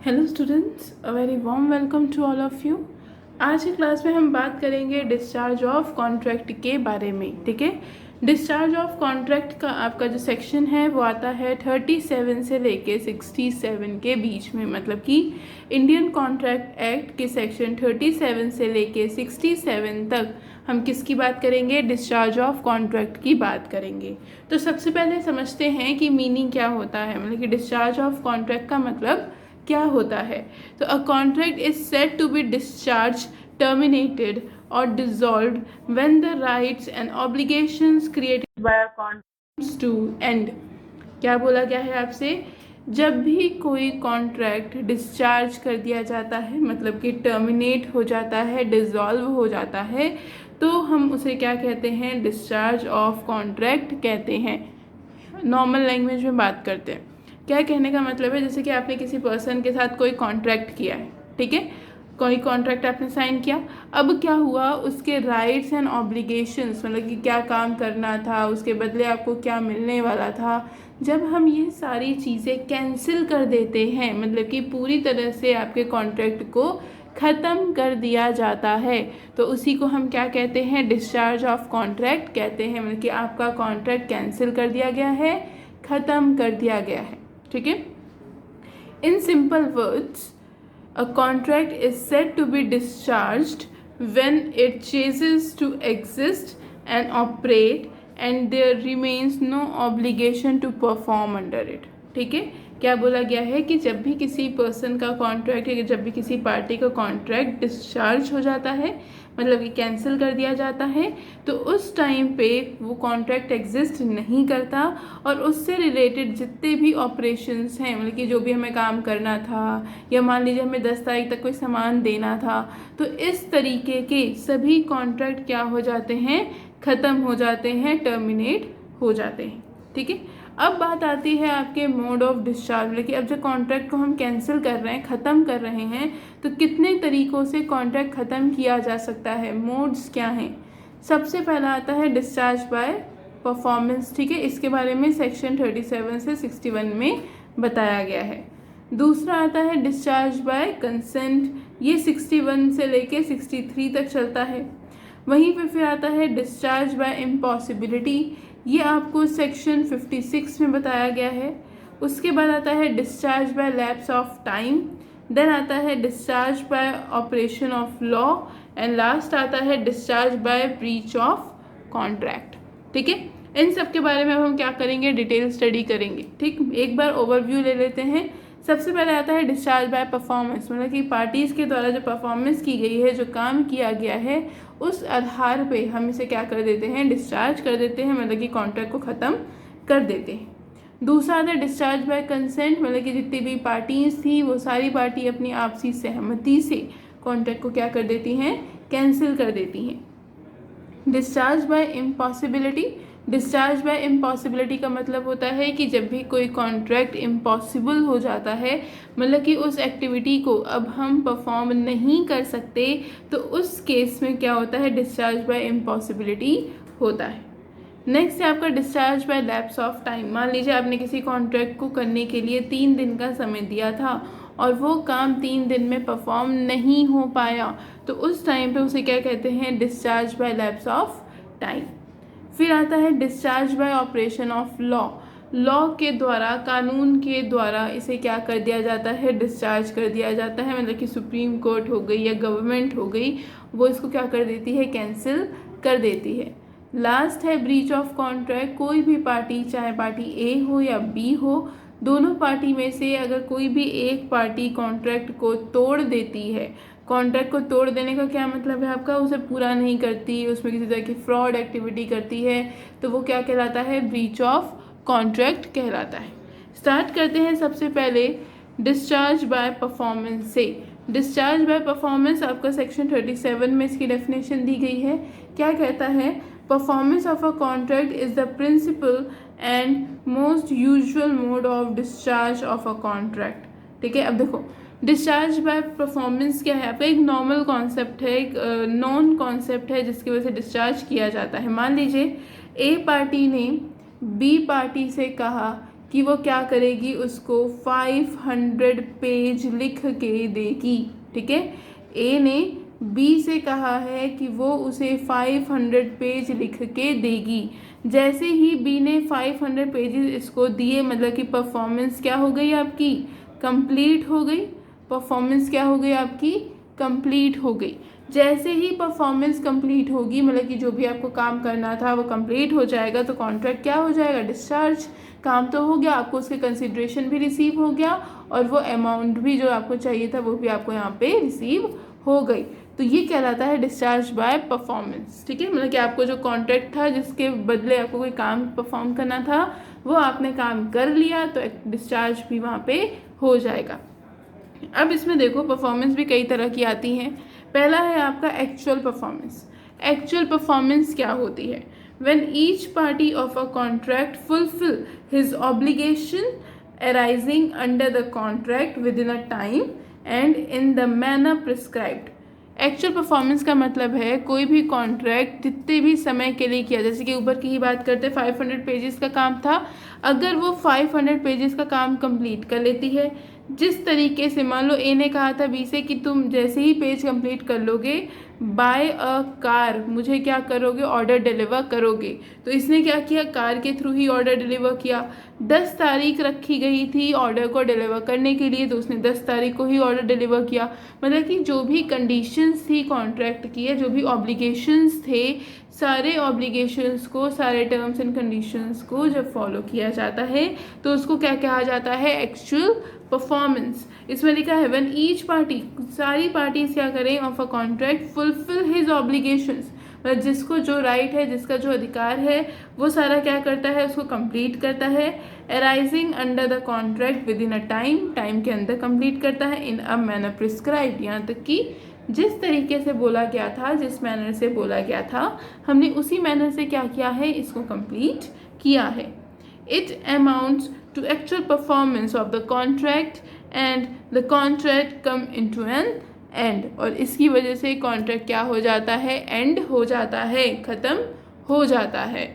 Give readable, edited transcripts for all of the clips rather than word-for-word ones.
Hello students, a very warm welcome to all of you. आज की class में हम बात करेंगे डिस्चार्ज ऑफ कॉन्ट्रैक्ट के बारे में। ठीक है, डिस्चार्ज ऑफ कॉन्ट्रैक्ट का आपका जो सेक्शन है वो आता है 37 से लेके 67 के बीच में। मतलब कि इंडियन कॉन्ट्रैक्ट एक्ट के सेक्शन 37 से लेके 67 तक हम किसकी बात करेंगे? डिस्चार्ज ऑफ कॉन्ट्रैक्ट की बात करेंगे। तो सबसे पहले समझते हैं कि मीनिंग क्या होता है, मतलब कि डिस्चार्ज ऑफ कॉन्ट्रैक्ट का मतलब क्या होता है। तो a contract is said to be discharge, terminated or dissolved when the rights and obligations created by a contract to end. क्या बोला गया है आपसे? जब भी कोई कॉन्ट्रैक्ट डिस्चार्ज कर दिया जाता है, मतलब कि टर्मिनेट हो जाता है, डिसॉल्व हो जाता है, तो हम उसे क्या कहते हैं? डिस्चार्ज ऑफ कॉन्ट्रैक्ट कहते हैं। नॉर्मल लैंग्वेज में बात करते हैं। क्या कहने का मतलब है, जैसे कि आपने किसी पर्सन के साथ कोई कॉन्ट्रैक्ट किया है, ठीक है, कोई कॉन्ट्रैक्ट आपने साइन किया। अब क्या हुआ, उसके राइट्स एंड ऑब्लिगेशंस, मतलब कि क्या काम करना था, उसके बदले आपको क्या मिलने वाला था, जब हम ये सारी चीज़ें कैंसिल कर देते हैं, मतलब कि पूरी तरह से आपके कॉन्ट्रैक्ट को ख़त्म कर दिया जाता है, तो उसी को हम क्या कहते हैं? डिस्चार्ज ऑफ कॉन्ट्रैक्ट कहते हैं। मतलब कि आपका कॉन्ट्रैक्ट कैंसिल कर दिया गया है, ख़त्म कर दिया गया है। ठीक है, in simple words, a contract is said to be discharged when it ceases to exist and operate and there remains no obligation to perform under it. ठीक है, क्या बोला गया है कि जब भी किसी पर्सन का कॉन्ट्रैक्ट या जब भी किसी पार्टी का कॉन्ट्रैक्ट डिस्चार्ज हो जाता है, मतलब कि कैंसिल कर दिया जाता है, तो उस टाइम पे वो कॉन्ट्रैक्ट एग्जिस्ट नहीं करता और उससे रिलेटेड जितने भी ऑपरेशंस हैं, मतलब कि जो भी हमें काम करना था, या मान लीजिए हमें 10 तारीख तक कोई सामान देना था, तो इस तरीके के सभी कॉन्ट्रैक्ट क्या हो जाते हैं? ख़त्म हो जाते हैं, टर्मिनेट हो जाते हैं। ठीक है, अब बात आती है आपके मोड ऑफ डिस्चार्ज, मतलब कि अब जो कॉन्ट्रैक्ट को हम कैंसिल कर रहे हैं, ख़त्म कर रहे हैं, तो कितने तरीक़ों से कॉन्ट्रैक्ट ख़त्म किया जा सकता है? मोड्स क्या हैं? सबसे पहला आता है डिस्चार्ज बाय परफॉर्मेंस। ठीक है, इसके बारे में सेक्शन 37 से 61 में बताया गया है। दूसरा आता है डिस्चार्ज बाय कंसेंट, ये 61 से लेके 63 तक चलता है। वहीं पे फिर आता है डिस्चार्ज बाय इम्पॉसिबिलिटी, ये आपको सेक्शन 56 में बताया गया है। उसके बाद आता है discharge by lapse of time, then आता है discharge by operation of law, and last आता है discharge by breach of contract. ठीक है, इन सब के बारे में हम क्या करेंगे? डिटेल स्टडी करेंगे। ठीक, एक बार ओवरव्यू ले लेते हैं। सबसे पहले आता है डिस्चार्ज बाय परफॉर्मेंस, मतलब कि पार्टीज़ के द्वारा जो परफॉर्मेंस की गई है, जो काम किया गया है, उस आधार पे हम इसे क्या कर देते हैं? डिस्चार्ज कर देते हैं, मतलब कि कॉन्ट्रैक्ट को ख़त्म कर देते हैं। दूसरा आता है डिस्चार्ज बाय कंसेंट, मतलब कि जितनी भी पार्टीज़ थी वो सारी पार्टी अपनी आपसी सहमति से कॉन्ट्रैक्ट को क्या कर देती हैं? कैंसिल कर देती हैं। Discharge by impossibility, discharge by impossibility का मतलब होता है कि जब भी कोई कॉन्ट्रैक्ट इम्पॉसिबल हो जाता है, मतलब कि उस एक्टिविटी को अब हम परफॉर्म नहीं कर सकते, तो उस केस में क्या होता है? डिस्चार्ज बाय इम्पॉसिबिलिटी होता है। नेक्स्ट है आपका discharge by lapse of time. मान लीजिए आपने किसी कॉन्ट्रैक्ट को करने के लिए 3 दिन का समय दिया था और वो काम 3 दिन में परफॉर्म नहीं हो पाया, तो उस टाइम पे उसे क्या कहते हैं? Discharge by lapse of time. फिर आता है discharge by operation of law, law के द्वारा, कानून के द्वारा इसे क्या कर दिया जाता है? डिस्चार्ज कर दिया जाता है, मतलब कि सुप्रीम कोर्ट हो गई या गवर्नमेंट हो गई, वो इसको क्या कर देती है? कैंसिल कर देती है। लास्ट है ब्रीच ऑफ कॉन्ट्रैक्ट, कोई भी पार्टी, चाहे पार्टी ए हो या बी हो, दोनों पार्टी में से अगर कोई भी एक पार्टी कॉन्ट्रैक्ट को तोड़ देती है, कॉन्ट्रैक्ट को तोड़ देने का क्या मतलब है आपका? उसे पूरा नहीं करती, उसमें किसी तरह की फ्रॉड एक्टिविटी करती है, तो वो क्या कहलाता है? ब्रीच ऑफ कॉन्ट्रैक्ट कहलाता है। स्टार्ट करते हैं सबसे पहले डिस्चार्ज बाय परफॉर्मेंस से। डिस्चार्ज बाय परफॉर्मेंस आपका सेक्शन 37 में इसकी डेफिनेशन दी गई है। क्या कहता है? Performance of a contract is the principal and most usual mode of discharge of a contract. ठीक है, अब देखो डिस्चार्ज बाय परफॉर्मेंस क्या है आपका? एक नॉर्मल कॉन्सेप्ट है, एक नॉन कॉन्सेप्ट है जिसकी वजह से डिस्चार्ज किया जाता है। मान लीजिए ए पार्टी ने बी पार्टी से कहा कि वो क्या करेगी, उसको 500 पेज लिख के देगी। ठीक है, ए ने बी से कहा है कि वो उसे 500 पेज लिख के देगी। जैसे ही बी ने 500 पेजेस इसको दिए, मतलब कि परफॉर्मेंस क्या हो गई आपकी, कंप्लीट हो गई। परफॉर्मेंस क्या हो गई आपकी, कंप्लीट हो गई। जैसे ही परफॉर्मेंस कंप्लीट होगी, मतलब कि जो भी आपको काम करना था वो कंप्लीट हो जाएगा, तो कॉन्ट्रैक्ट क्या हो जाएगा, डिस्चार्ज। काम तो हो गया, आपको उसके कंसिडरेशन भी रिसीव हो गया और वो अमाउंट भी जो आपको चाहिए था वो भी आपको यहाँ पे रिसीव हो गई। तो ये कहलाता है डिस्चार्ज बाय परफॉर्मेंस। ठीक है, मतलब कि आपको जो कॉन्ट्रैक्ट था जिसके बदले आपको कोई काम परफॉर्म करना था वो आपने काम कर लिया, तो डिस्चार्ज भी वहाँ पे हो जाएगा। अब इसमें देखो परफॉर्मेंस भी कई तरह की आती हैं। पहला है आपका एक्चुअल परफॉर्मेंस। एक्चुअल परफॉर्मेंस क्या होती है, when each party of a contract fulfil his obligation arising under the contract within a time and in the manner prescribed। Actual performance का मतलब है कोई भी कॉन्ट्रैक्ट जितने भी समय के लिए किया, जैसे कि ऊपर की ही बात करते हैं 500 पेजेस का काम था, अगर वो 500 पेजेस का काम कंप्लीट कर लेती है, जिस तरीके से मान लो ए ने कहा था बी से कि तुम जैसे ही पेज कंप्लीट कर लोगे बाय अ कार मुझे क्या करोगे, ऑर्डर डिलीवर करोगे। तो इसने क्या किया, कार के थ्रू ही ऑर्डर डिलीवर किया। 10 तारीख रखी गई थी ऑर्डर को डिलीवर करने के लिए, तो उसने 10 तारीख को ही ऑर्डर डिलीवर किया। मतलब कि जो भी कंडीशंस थी कॉन्ट्रैक्ट की, जो भी ऑब्लिगेशंस थे, सारे ऑब्लिगेशंस को, सारे टर्म्स एंड कंडीशंस को जब फॉलो किया जाता है तो उसको क्या कहा जाता है, एक्चुअल परफॉर्मेंस। इसमें लिखा है व्हेन ईच पार्टी, सारी पार्टीज क्या करें of a contract fulfil his obligations, मतलब जिसको जो राइट है, जिसका जो अधिकार है वो सारा क्या करता है, उसको कंप्लीट करता है। Arising under the contract with in a time, time के अंदर कंप्लीट करता है। इन अ मैनर प्रिस्क्राइब्ड, यहाँ तक कि जिस तरीके से बोला गया था, जिस मैनर से बोला गया था, हमने उसी मैनर से क्या किया है, इसको कंप्लीट किया है। It amounts to actual performance of the contract and the contract come into an end। और इसकी वजह से कॉन्ट्रैक्ट क्या हो जाता है, एंड हो जाता है, खत्म हो जाता है।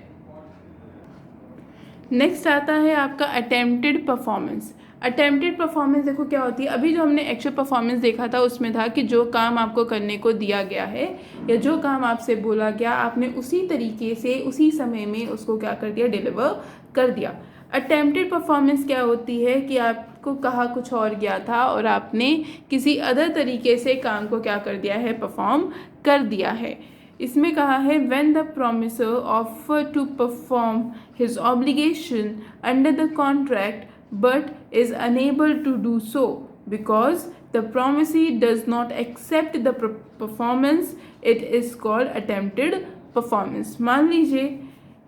नेक्स्ट आता है आपका अटेम्प्टेड परफॉर्मेंस। अटेम्प्टेड परफॉर्मेंस देखो क्या होती है, अभी जो हमने एक्चुअल परफॉर्मेंस देखा था उसमें था कि जो काम आपको करने को दिया गया है या जो काम आपसे बोला गया आपने उसी तरीके से उसी समय में उसको क्या कर दिया, डिलीवर कर दिया। अटेम्प्टेड परफॉर्मेंस क्या होती है कि आपको कहा कुछ और गया था और आपने किसी अदर तरीके से काम को क्या कर दिया है, परफॉर्म कर दिया है। इसमें कहा है when the promisor offer to perform his obligation under the contract but is unable to do so because the promisee does not accept the performance, it is called attempted performance। मान लीजिए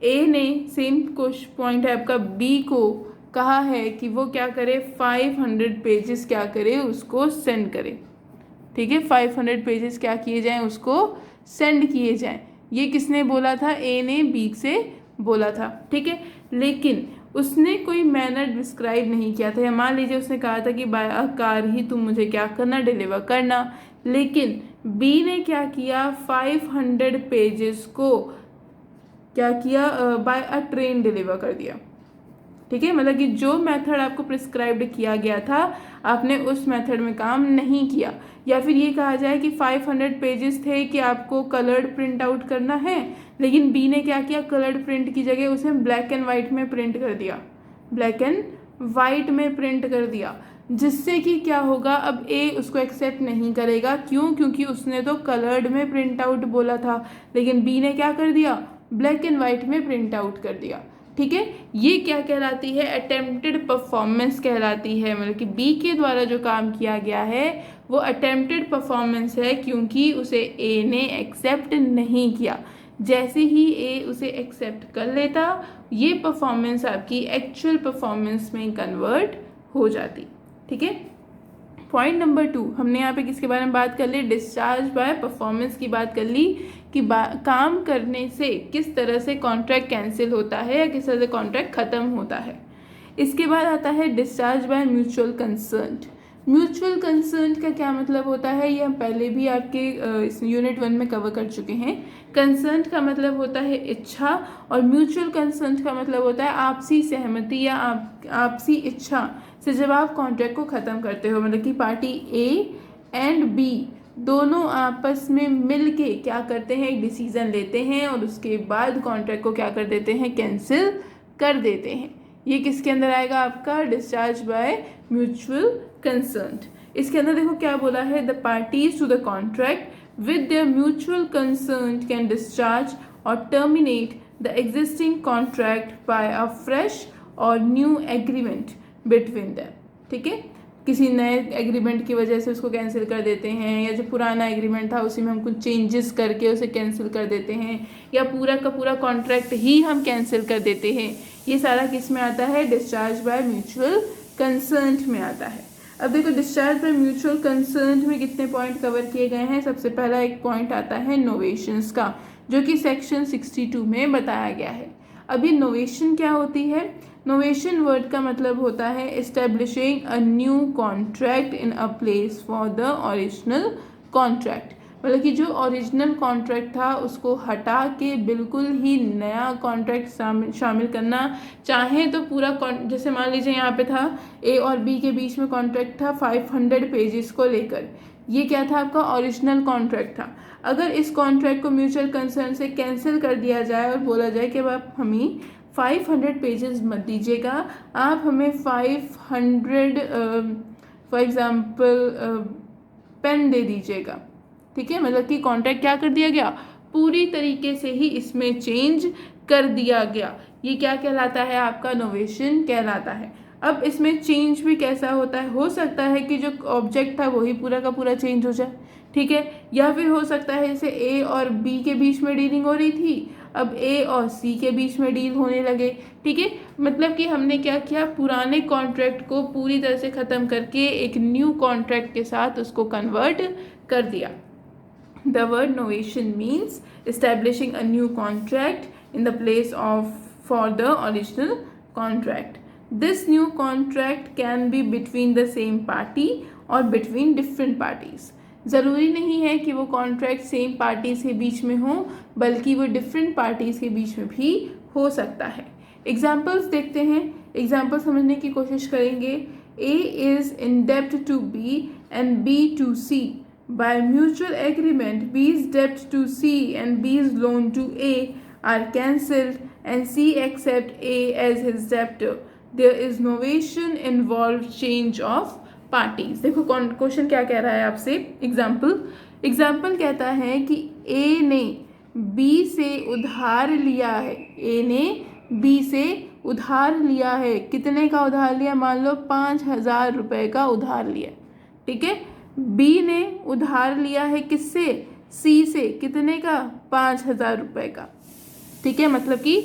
ए ने same कुछ point है आपका B को कहा है कि वो क्या करे, 500 पेजेस क्या करे, उसको सेंड करे। ठीक है, 500 पेजेस क्या किए जाएं, उसको सेंड किए जाएं। ये किसने बोला था, ए ने बी से बोला था। ठीक है, लेकिन उसने कोई मैनर डिस्क्राइब नहीं किया था, या मान लीजिए उसने कहा था कि बाय अ कार ही तुम मुझे क्या करना, डिलीवर करना, लेकिन बी ने क्या किया, 500 पेजेस को क्या किया, बाय अ ट्रेन डिलीवर कर दिया। ठीक है, मतलब कि जो मेथड आपको प्रिस्क्राइब्ड किया गया था आपने उस मेथड में काम नहीं किया। या फिर ये कहा जाए कि 500 पेजेस थे कि आपको कलर्ड प्रिंट आउट करना है, लेकिन बी ने क्या किया, कलर्ड प्रिंट की जगह उसे ब्लैक एंड वाइट में प्रिंट कर दिया, ब्लैक एंड वाइट में प्रिंट कर दिया, जिससे कि क्या होगा, अब ए उसको एक्सेप्ट नहीं करेगा। क्यों, क्योंकि उसने तो कलर्ड में प्रिंट आउट बोला था, लेकिन बी ने क्या कर दिया, ब्लैक एंड वाइट में प्रिंट आउट कर दिया। ठीक है, ये क्या कहलाती है, अटेम्प्टेड परफॉर्मेंस कहलाती है। मतलब कि बी के द्वारा जो काम किया गया है वो अटेम्प्टेड परफॉर्मेंस है, क्योंकि उसे ए ने एक्सेप्ट नहीं किया। जैसे ही ए उसे एक्सेप्ट कर लेता, ये परफॉर्मेंस आपकी एक्चुअल परफॉर्मेंस में कन्वर्ट हो जाती। ठीक है, पॉइंट नंबर 2 हमने यहाँ पे किसके बारे में बात कर ली, डिस्चार्ज बाय परफॉर्मेंस की बात कर ली कि काम करने से किस तरह से कॉन्ट्रैक्ट कैंसिल होता है या किस तरह से कॉन्ट्रैक्ट ख़त्म होता है। इसके बाद आता है discharge by mutual concern. Mutual concern का क्या मतलब होता है, ये हम पहले भी आपके इस यूनिट 1 में कवर कर चुके हैं। कंसर्न का मतलब होता है इच्छा, और म्यूचुअल कंसर्न का मतलब होता है आपसी सहमति या आपसी इच्छा से जब आप कॉन्ट्रैक्ट को ख़त्म करते हो, मतलब कि पार्टी ए एंड बी दोनों आपस में मिल के क्या करते हैं, एक डिसीज़न लेते हैं और उसके बाद कॉन्ट्रैक्ट को क्या कर देते हैं, कैंसिल कर देते हैं। ये किसके अंदर आएगा आपका, डिस्चार्ज बाय म्यूचुअल कंसर्न। इसके अंदर देखो क्या बोला है, the parties to the contract with their mutual concern can discharge or terminate the existing contract by a fresh or new agreement between them. ठीक है, किसी नए एग्रीमेंट की वजह से उसको कैंसिल कर देते हैं, या जो पुराना एग्रीमेंट था उसी में हम कुछ चेंजेस करके उसे कैंसिल कर देते हैं, या पूरा का पूरा कॉन्ट्रैक्ट ही हम कैंसिल कर देते हैं। ये सारा किस में आता है, डिस्चार्ज बाय म्यूचुअल कंसर्न में आता है। अब देखो डिस्चार्ज बाय म्यूचुअल कंसर्न में कितने पॉइंट कवर किए गए हैं। सबसे पहला एक पॉइंट आता है नोवेशंस का, जो कि सेक्शन 62 में बताया गया है। अब ये नोवेशन क्या होती है, नोवेशन वर्ड का मतलब होता है establishing a new contract in a place for the original contract, मतलब कि जो ओरिजिनल कॉन्ट्रैक्ट था उसको हटा के बिल्कुल ही नया कॉन्ट्रैक्ट शामिल करना। चाहे तो पूरा जैसे मान लीजिए यहाँ पे था ए और बी के बीच में कॉन्ट्रैक्ट था 500 पेजेस को लेकर, ये क्या था आपका ओरिजिनल कॉन्ट्रैक्ट था। अगर इस कॉन्ट्रैक्ट को म्यूचुअल कंसर्न से कैंसिल कर दिया जाए और बोला जाए कि अब आप हमें 500 पेजेस मत दीजिएगा, आप हमें 500 फॉर एग्जांपल पेन दे दीजिएगा। ठीक है, मतलब कि कॉन्ट्रैक्ट क्या कर दिया गया, पूरी तरीके से ही इसमें चेंज कर दिया गया। ये क्या कहलाता है, आपका नोवेशन कहलाता है। अब इसमें चेंज भी कैसा होता है, हो सकता है कि जो ऑब्जेक्ट था वही पूरा का पूरा चेंज हो जाए। ठीक है, या फिर हो सकता है जैसे ए और बी के बीच में डीलिंग हो रही थी, अब ए और सी के बीच में डील होने लगे। ठीक है, मतलब कि हमने क्या किया, पुराने कॉन्ट्रैक्ट को पूरी तरह से ख़त्म करके एक न्यू कॉन्ट्रैक्ट के साथ उसको कन्वर्ट कर दिया। The word novation means establishing a new contract in the place of for the original contract. This new contract can be between the same party or between different parties. ज़रूरी नहीं है कि वो कॉन्ट्रैक्ट सेम पार्टीज के बीच में हो, बल्कि वो डिफरेंट पार्टीज के बीच में भी हो सकता है। एग्जाम्पल्स देखते हैं, एग्जाम्पल समझने की कोशिश करेंगे। A is in debt to B and B to C. By mutual agreement, B's debt to C and B's loan to A are cancelled and C accepts A as his debtor. There is novation involved change of parties. देखो question क्या कह रहा है आपसे, example कहता है कि A ने B से उधार लिया है, A ने B से उधार लिया है। कितने का उधार लिया, मान लो 5,000 रुपये का उधार लिया। ठीक है, बी ने उधार लिया है किससे, सी से, कितने का, 5,000 रुपये का। ठीक है, मतलब कि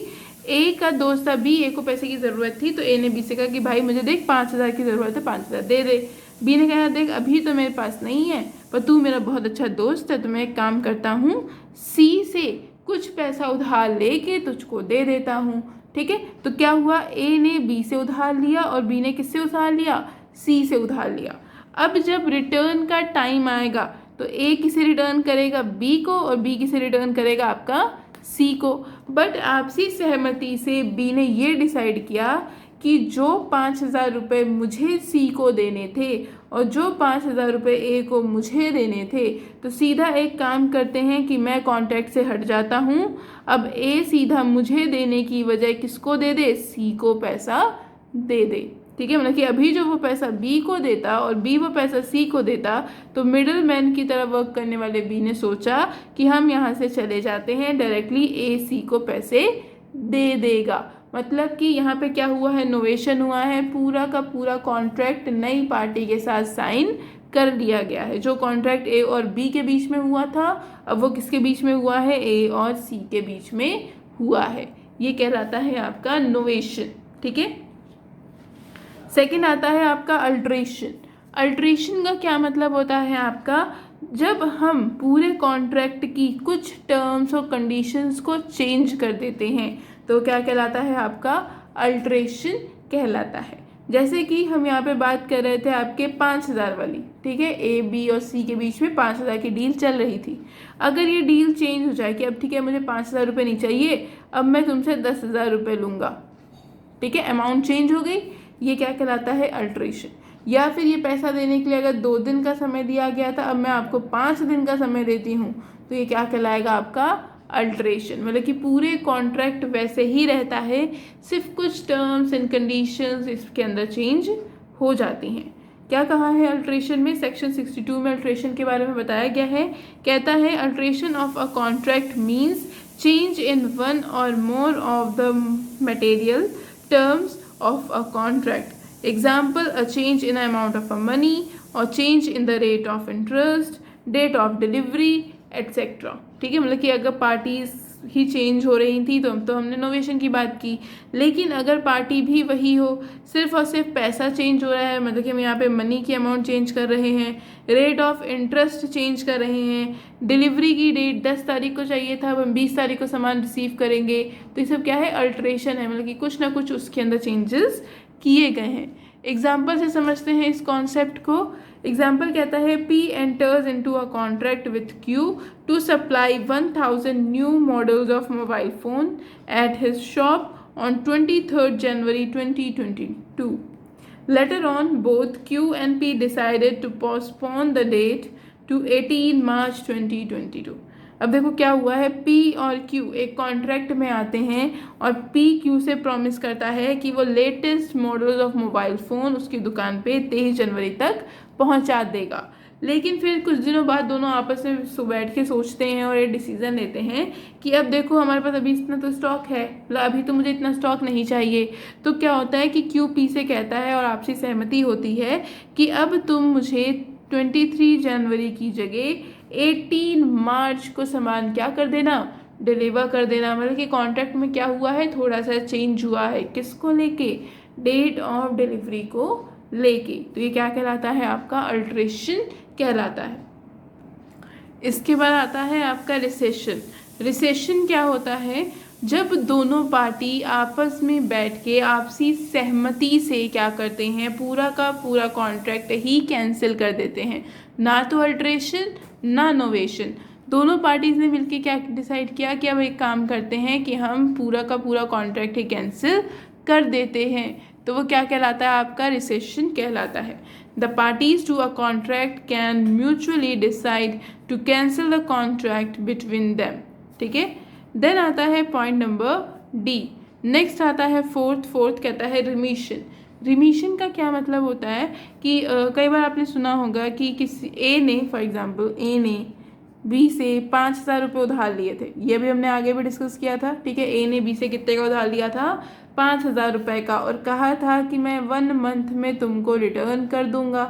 ए का दोस्त था बी, ए को पैसे की ज़रूरत थी, तो ए ने बी से कहा कि भाई मुझे देख 5,000 की ज़रूरत है, 5,000 दे दे। बी ने कहा देख अभी तो मेरे पास नहीं है, पर तू मेरा बहुत अच्छा दोस्त है तो मैं एक काम करता हूँ, सी से कुछ पैसा उधार लेके तुझको दे देता हूँ। ठीक है, तो क्या हुआ, ए ने बी से उधार लिया और बी ने किससे उधार लिया, सी से उधार लिया। अब जब रिटर्न का टाइम आएगा तो ए किसे रिटर्न करेगा, बी को, और बी किसे रिटर्न करेगा, आपका सी को। बट आपसी सहमति से बी ने ये डिसाइड किया कि जो 5,000 रुपये मुझे सी को देने थे और जो 5,000 रुपये ए को मुझे देने थे, तो सीधा एक काम करते हैं कि मैं कॉन्ट्रैक्ट से हट जाता हूँ। अब ए सीधा मुझे देने की बजाय किसको दे दे, सी को पैसा दे दे। ठीक है, मतलब कि अभी जो वो पैसा बी को देता और बी वो पैसा सी को देता, तो मिडल मैन की तरह वर्क करने वाले बी ने सोचा कि हम यहाँ से चले जाते हैं, डायरेक्टली ए सी को पैसे दे देगा। मतलब कि यहाँ पे क्या हुआ है, नोवेशन हुआ है, पूरा का पूरा कॉन्ट्रैक्ट नई पार्टी के साथ साइन कर लिया गया है। जो कॉन्ट्रैक्ट ए और बी के बीच में हुआ था, अब वो किसके बीच में हुआ है, ए और सी के बीच में हुआ है। ये कहलाता है आपका नोवेशन। ठीक है, सेकंड आता है आपका अल्ट्रेशन। अल्ट्रेशन का क्या मतलब होता है आपका, जब हम पूरे कॉन्ट्रैक्ट की कुछ टर्म्स और कंडीशंस को चेंज कर देते हैं तो क्या कहलाता है, आपका अल्ट्रेशन कहलाता है। जैसे कि हम यहाँ पे बात कर रहे थे आपके 5,000 वाली, ठीक है, ए बी और सी के बीच में 5,000 की डील चल रही थी। अगर ये डील चेंज हो जाए कि अब ठीक है मुझे 5,000 रुपये नहीं चाहिए, अब मैं तुमसे 10,000 रुपये लूँगा, ठीक है, अमाउंट चेंज हो गई, ये क्या कहलाता है अल्ट्रेशन। या फिर ये पैसा देने के लिए अगर 2 दिन का समय दिया गया था, अब मैं आपको 5 दिन का समय देती हूँ, तो ये क्या कहलाएगा आपका अल्ट्रेशन। मतलब कि पूरे कॉन्ट्रैक्ट वैसे ही रहता है, सिर्फ कुछ टर्म्स एंड कंडीशंस इसके अंदर चेंज हो जाती हैं। क्या कहा है अल्ट्रेशन में? सेक्शन 62 में अल्ट्रेशन के बारे में बताया गया है। कहता है alteration of a contract means change in one or more of the material terms of a contract. Example, a change in amount of money or change in the rate of interest, date of delivery, etc. ठीक है, मतलब कि अगर parties ही change हो रही थी तो हमने नोवेशन की बात की, लेकिन अगर पार्टी भी वही हो, सिर्फ और सिर्फ पैसा चेंज हो रहा है, मतलब कि हम यहाँ पे मनी की अमाउंट चेंज कर रहे हैं, रेट ऑफ इंटरेस्ट चेंज कर रहे हैं, डिलीवरी की डेट 10 तारीख को चाहिए था, अब हम 20 तारीख को सामान रिसीव करेंगे, तो ये सब क्या है अल्ट्रेशन है, मतलब कि कुछ ना कुछ उसके अंदर चेंजेस किए गए हैं। एग्जाम्पल से समझते हैं इस कॉन्सेप्ट को। एग्जाम्पल कहता है P enters into a contract with Q to supply 1,000 new models of mobile phone at his shop on 23rd January 2022. Later on, both Q and P decided to postpone the date to 18 March 2022. अब देखो क्या हुआ है, P और Q एक contract में आते हैं और P Q से प्रॉमिस करता है कि वो latest models of mobile phone उसकी दुकान पे 23 जनवरी तक पहुंचा देगा। लेकिन फिर कुछ दिनों बाद दोनों आपस में बैठ के सोचते हैं और ये डिसीज़न लेते हैं कि अब देखो हमारे पास अभी इतना तो स्टॉक है, मतलब अभी तो मुझे इतना स्टॉक नहीं चाहिए। तो क्या होता है कि Q P से कहता है और आपसी सहमति होती है कि अब तुम मुझे 23 जनवरी की जगह 18 मार्च को सामान क्या कर देना, डिलीवर कर देना। मतलब कि कॉन्ट्रैक्ट में क्या हुआ है, थोड़ा सा चेंज हुआ है, किसको लेके, डेट ऑफ डिलीवरी को लेके। तो ये क्या कहलाता है आपका अल्ट्रेशन कहलाता है। इसके बाद आता है आपका रिसेशन। रिसेशन क्या होता है, जब दोनों पार्टी आपस में बैठ के आपसी सहमति से क्या करते हैं, पूरा का पूरा कॉन्ट्रैक्ट ही कैंसिल कर देते हैं, ना तो अल्ट्रेशन ना नोवेशन। दोनों पार्टीज ने मिलकर क्या डिसाइड किया कि अब एक काम करते हैं कि हम पूरा का पूरा कॉन्ट्रैक्ट ही कैंसिल कर देते हैं, तो वो क्या कहलाता है आपका रिसेशन कहलाता है। The parties to a contract can mutually decide to cancel the contract between them, ठीक है। देन आता है पॉइंट नंबर डी। नेक्स्ट आता है फोर्थ कहता है रिमीशन। रिमीशन का क्या मतलब होता है कि कई बार आपने सुना होगा कि किसी ए ने, फॉर एग्जांपल ए ने बी से 5,000 रुपये उधार लिए थे, ये भी हमने आगे भी डिस्कस किया था, ठीक है। ए ने बी से कितने का उधार लिया था, 5,000 रुपये का, और कहा था कि मैं 1 मंथ में तुमको रिटर्न कर दूंगा,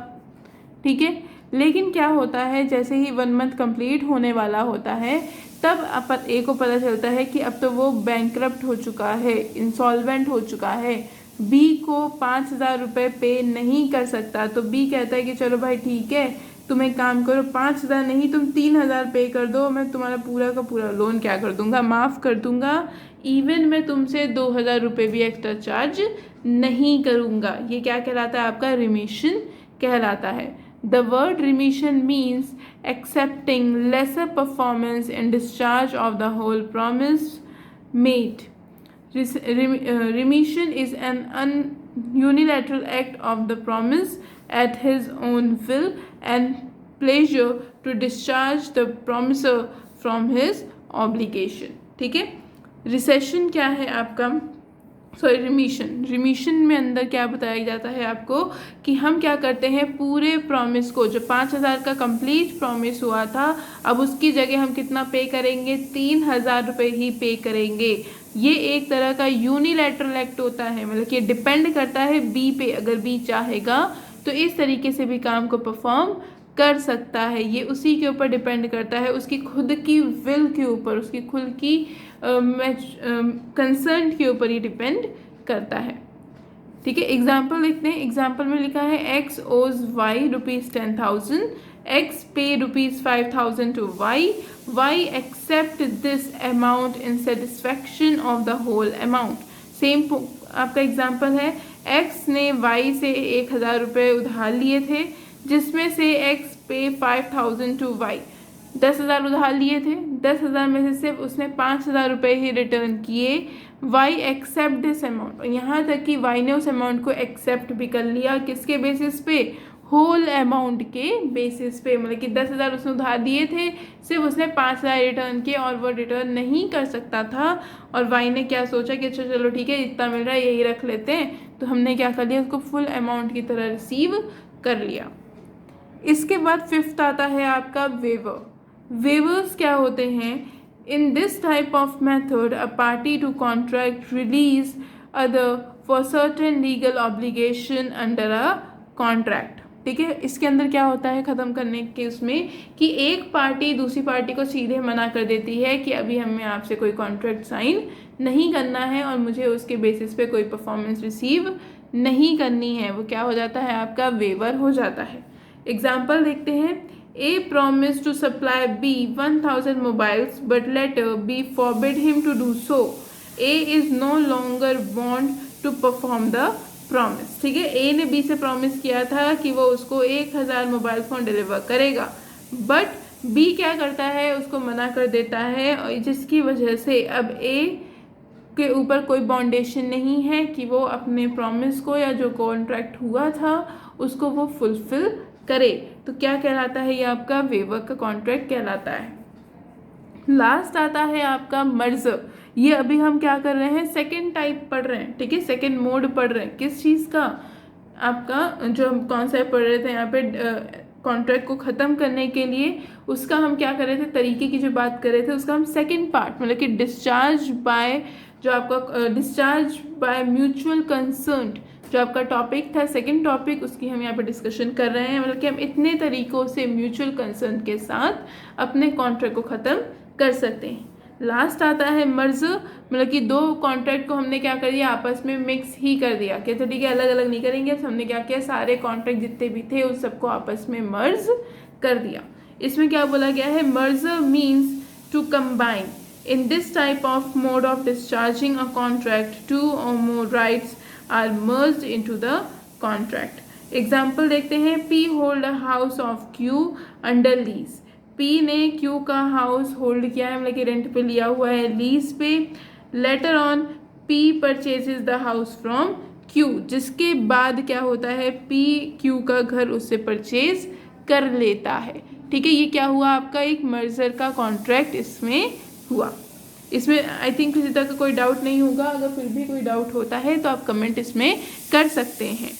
ठीक है। लेकिन क्या होता है, जैसे ही 1 मंथ कंप्लीट होने वाला होता है तब ए को पता चलता है कि अब तो वो बैंकरप्ट हो चुका है, इंसॉल्वेंट हो चुका है, बी को 5,000 रुपये पे नहीं कर सकता। तो बी कहता है कि चलो भाई ठीक है, तुम एक काम करो, 5,000 नहीं तुम 3,000 पे कर दो, मैं तुम्हारा पूरा का पूरा लोन क्या कर दूंगा, माफ़ कर दूंगा, इवन मैं तुमसे 2,000 रुपये भी एक्स्ट्रा चार्ज नहीं करूंगा। ये क्या कहलाता है आपका रिमिशन कहलाता है। The word remission means accepting lesser performance and discharge of the whole promise made. Remission is an unilateral act of the promise at his own will and pleasure to discharge the promiser from his obligation. ठीक है। Recession क्या है आपका, sorry रिमीशन में अंदर क्या बताया जाता है आपको कि हम क्या करते हैं, पूरे प्रॉमिस को, जो 5,000 का कंप्लीट प्रॉमिस हुआ था, अब उसकी जगह हम कितना पे करेंगे, 3,000 रुपये ही पे करेंगे। ये एक तरह का यूनिलैटरल एक्ट होता है, मतलब कि डिपेंड करता है बी पे, अगर बी चाहेगा तो इस तरीके से भी काम को परफॉर्म कर सकता है। ये उसी के ऊपर डिपेंड करता है, उसकी खुद की विल के ऊपर, उसकी खुद की कंसर्न के ऊपर ही डिपेंड करता है, ठीक है। एग्जाम्पल देखते हैं। एग्जाम्पल में लिखा है एक्स ओज Y ₹10,000, x pay ₹5,000 to y, y accept this amount in satisfaction of the whole amount. Same आपका एग्जाम्पल है, एक्स ने वाई से 1000 रुपये उधार लिए थे, जिसमें से एक्स पे 5000 टू वाई, 10,000 उधार लिए थे, 10,000 में से सिर्फ उसने 5,000 रुपये ही रिटर्न किए। वाई एक्सेप्ट दिस अमाउंट, यहाँ तक कि वाई ने उस अमाउंट को एक्सेप्ट भी कर लिया। किसके बेसिस पे? होल अमाउंट के बेसिस पे। मतलब कि 10,000 उसने उधार दिए थे, सिर्फ उसने 5,000 रिटर्न किए और वो रिटर्न नहीं कर सकता था। और वाई ने क्या सोचा कि अच्छा चलो ठीक है, इतना मिल रहा है यही रख लेते हैं, तो हमने क्या कर लिया, उसको फुल अमाउंट की तरह रिसीव कर लिया। इसके बाद फिफ्थ आता है आपका वेवर। वेवर्स क्या होते हैं? In this type of method a party to contract release other for certain legal obligation under a contract. ठीक है, इसके अंदर क्या होता है ख़त्म करने के उसमें कि एक पार्टी दूसरी पार्टी को सीधे मना कर देती है कि अभी हमें आपसे कोई कॉन्ट्रैक्ट साइन नहीं करना है और मुझे उसके बेसिस पे कोई परफॉर्मेंस रिसीव नहीं करनी है। वो क्या हो जाता है? आपका वेवर हो जाता है। एग्जाम्पल देखते हैं। A promised to supply B 1000 mobiles, but later B forbid him to do so. A is no longer bound to perform the promise. ठीक है, A ने B से प्रॉमिस किया था कि वो उसको 1000 मोबाइल फ़ोन डिलीवर करेगा, बट B क्या करता है? उसको मना कर देता है, और जिसकी वजह से अब A के ऊपर कोई बाउंडेशन नहीं है कि वो अपने प्रॉमिस को या जो कॉन्ट्रैक्ट हुआ था उसको वो फुलफिल करे। तो क्या कहलाता है? ये आपका वेवर का कॉन्ट्रैक्ट कहलाता है। लास्ट आता है आपका मर्जर। ये अभी हम क्या कर रहे हैं? सेकंड टाइप पढ़ रहे हैं। ठीक है, सेकंड मोड पढ़ रहे हैं। किस चीज़ का? आपका जो हम कॉन्सेप्ट पढ़ रहे थे यहाँ पे कॉन्ट्रैक्ट को ख़त्म करने के लिए, उसका हम क्या कर रहे थे, तरीके की जो बात कर रहे थे उसका हम सेकेंड पार्ट, मतलब कि डिस्चार्ज बाय, जो आपका डिस्चार्ज बाय म्यूचुअल कंसर्न जो आपका टॉपिक था, सेकंड टॉपिक, उसकी हम यहाँ पे डिस्कशन कर रहे हैं। मतलब कि हम इतने तरीक़ों से म्यूचुअल कंसर्न के साथ अपने कॉन्ट्रैक्ट को ख़त्म कर सकते हैं। लास्ट आता है मर्ज, मतलब कि दो कॉन्ट्रैक्ट को हमने क्या कर दिया, आपस में मिक्स ही कर दिया। कहते ठीक है, अलग अलग नहीं करेंगे, तो हमने क्या किया, सारे कॉन्ट्रैक्ट जितने भी थे उस सबको आपस में मर्ज कर दिया। इसमें क्या बोला गया है? Merger means to combine. In this type of mode of discharging a contract, two or more rights are merged into the contract. Example देखते हैं। P hold a house of Q under lease. P ने Q का house hold किया है, मतलब कि rent पे लिया हुआ है, लीज पे। Later on P purchases the house from Q, जिसके बाद क्या होता है, P Q का घर उससे परचेज कर लेता है। ठीक है, ये क्या हुआ आपका, एक मर्जर का कॉन्ट्रैक्ट इसमें हुआ। इसमें आई थिंक किसी तरह का कोई डाउट नहीं होगा। अगर फिर भी कोई डाउट होता है तो आप कमेंट इसमें कर सकते हैं।